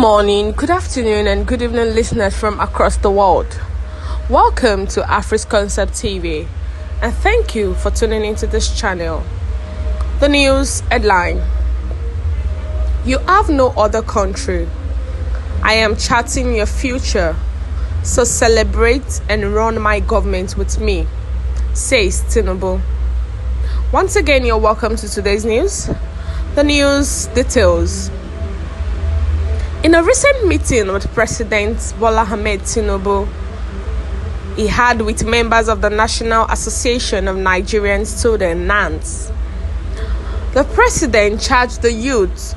morning, good afternoon, and good evening, listeners from across the world. Welcome to Afris Concept TV, and thank you for tuning into this channel. The news headline: You have no other country. I am charting your future, so celebrate and run my government with me, says Tinubu. Once again, you're welcome to today's news. The news details. In a recent meeting with President Bola Ahmed Tinubu, he had with members of the National Association of Nigerian Students (NANS), the president charged the youth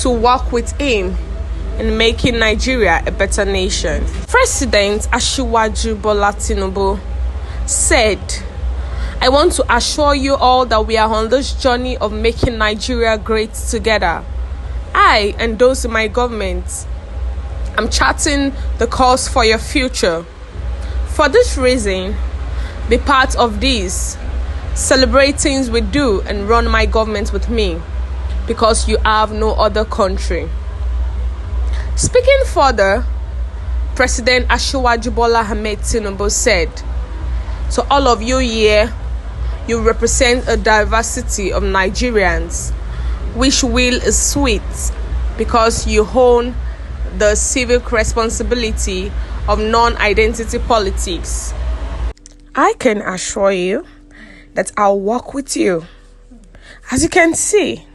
to work with him in making Nigeria a better nation. President Asiwaju Bola Tinubu said, "I want to assure you all that we are on this journey of making Nigeria great together. I and those in my government, I'm charting the course for your future. For this reason, be part of this. Celebrate things we do and run my government with me, because you have no other country." Speaking further, President Asiwaju Bola Ahmed Tinubu said, "To all of you here, you represent a diversity of Nigerians, which will is sweet because you own the civic responsibility of non-identity politics. I can assure you that I'll work with you." As you can see,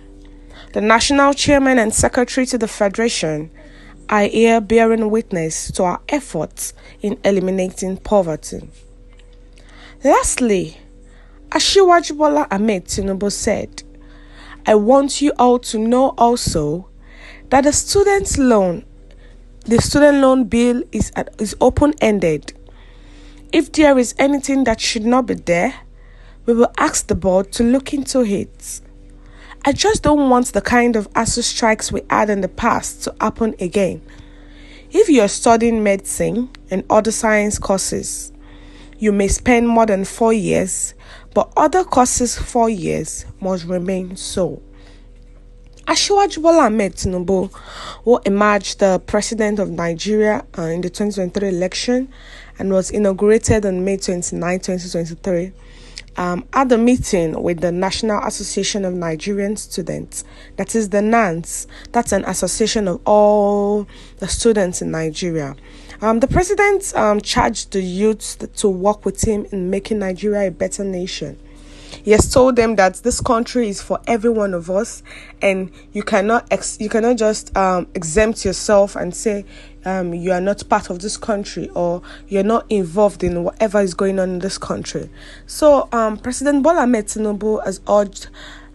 the National Chairman and Secretary to the Federation are here bearing witness to our efforts in eliminating poverty. Lastly, Asiwaju Bola Ahmed Tinubu said, "I want you all to know also that the student loan bill is open-ended. If there is anything that should not be there, we will ask the board to look into it. I just don't want the kind of ASU strikes we had in the past to happen again. If you are studying medicine and other science courses, you may spend more than 4 years, but other courses 4 years must remain so." Asiwaju Bola Ahmed Tinubu, who emerged the president of Nigeria in the 2023 election and was inaugurated on May 29, 2023, at a meeting with the National Association of Nigerian Students, that is the NANS, that's an association of all the students in Nigeria. The president charged the youth to work with him in making Nigeria a better nation. He has told them that this country is for every one of us, and you cannot just exempt yourself and say you are not part of this country or you're not involved in whatever is going on in this country. So President Bola Ahmed Tinubu has urged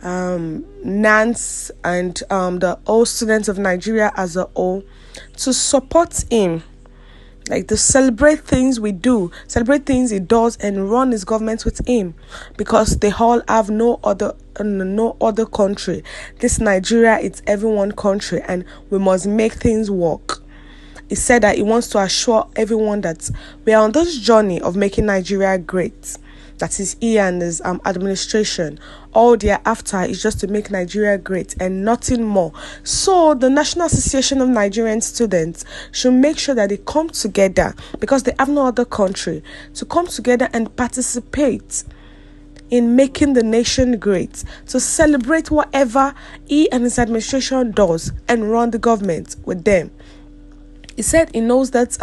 NANS and the all students of Nigeria as a whole to support him, like to celebrate things we do, celebrate things he does, and run his government with him, because they all have no other country. This Nigeria is everyone country, and we must make things work. He said that he wants to assure everyone that we are on this journey of making Nigeria great. That is he and his administration. All they are after is just to make Nigeria great and nothing more. So the National Association of Nigerian Students should make sure that they come together, because they have no other country, to come together and participate in making the nation great, to celebrate whatever he and his administration does and run the government with them. He said he knows that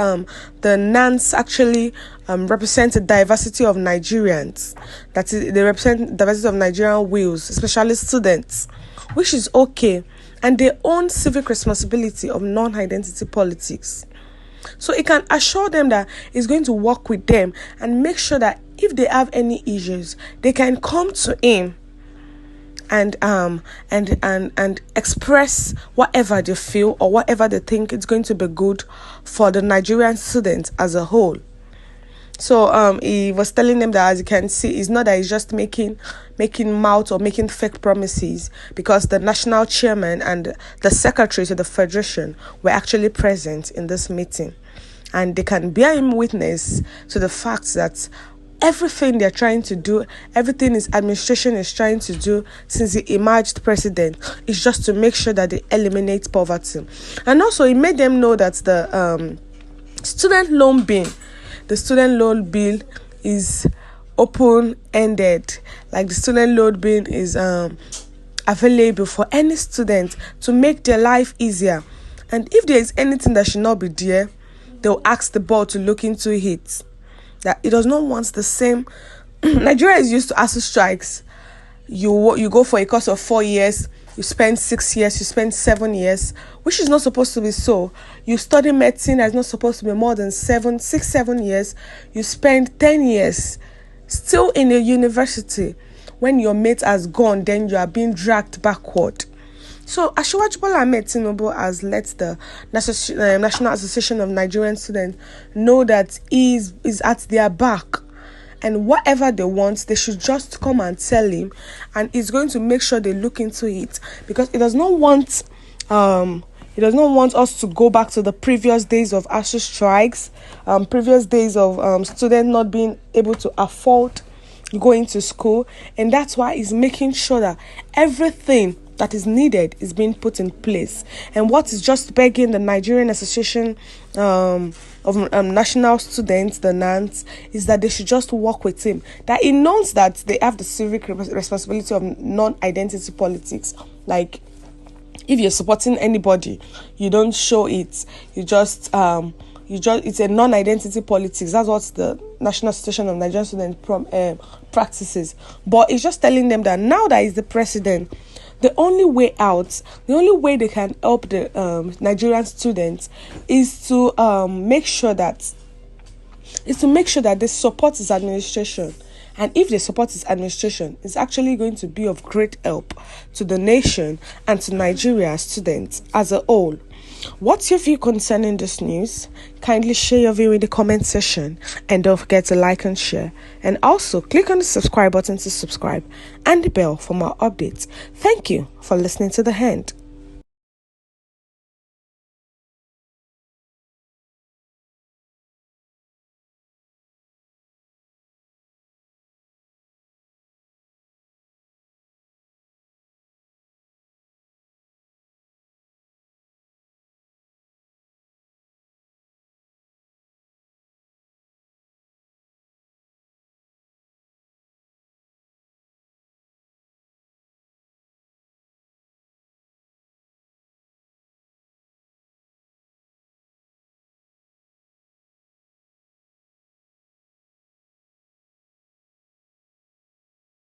the NANS actually represent a diversity of Nigerians. That is, they represent diversity of Nigerian wills, especially students, which is okay. And they own civic responsibility of non-identity politics. So he can assure them that he's going to work with them and make sure that if they have any issues, they can come to him and express whatever they feel or whatever they think is going to be good for the Nigerian students as a whole. So he was telling them that, as you can see, it's not that he's just making mouth or making fake promises, because the national chairman and the secretary to the federation were actually present in this meeting, and they can bear him witness to the fact that everything they're trying to do, everything his administration is trying to do since he emerged president is just to make sure that they eliminate poverty. And also, he made them know that the student loan bill is open-ended. Like, the student loan bill is available for any student to make their life easier. And if there is anything that should not be there, they'll ask the board to look into it. That it does not want the same. Nigeria is used to ASU strikes. You go for a course of 4 years, you spend 6 years, you spend 7 years, which is not supposed to be so. You study medicine, that's not supposed to be more than 7 years. You spend 10 years still in a university. When your mate has gone, then you are being dragged backward. So Asiwaju Bola Ahmed Tinubu has let the National Association of Nigerian Students know that he is at their back, and whatever they want, they should just come and tell him, and he's going to make sure they look into it, because he does not want us to go back to the previous days of ASU strikes, previous days of students not being able to afford going to school, and that's why he's making sure that everything that is needed is being put in place. And what is just begging the Nigerian Association of National Students, the NANS, is that they should just work with him. That he knows that they have the civic responsibility of non-identity politics. Like, if you're supporting anybody, you don't show it. It's a non-identity politics. That's what the National Association of Nigerian Students practices. But it's just telling them that now that he's the president, the only way out, the only way they can help the Nigerian students is to make sure that they support his administration. And if they support his administration, it's actually going to be of great help to the nation and to Nigeria's students as a whole. What's your view concerning this news? Kindly share your view in the comment section, and don't forget to like and share. And also click on the subscribe button to subscribe and the bell for more updates. Thank you for listening to The Hand.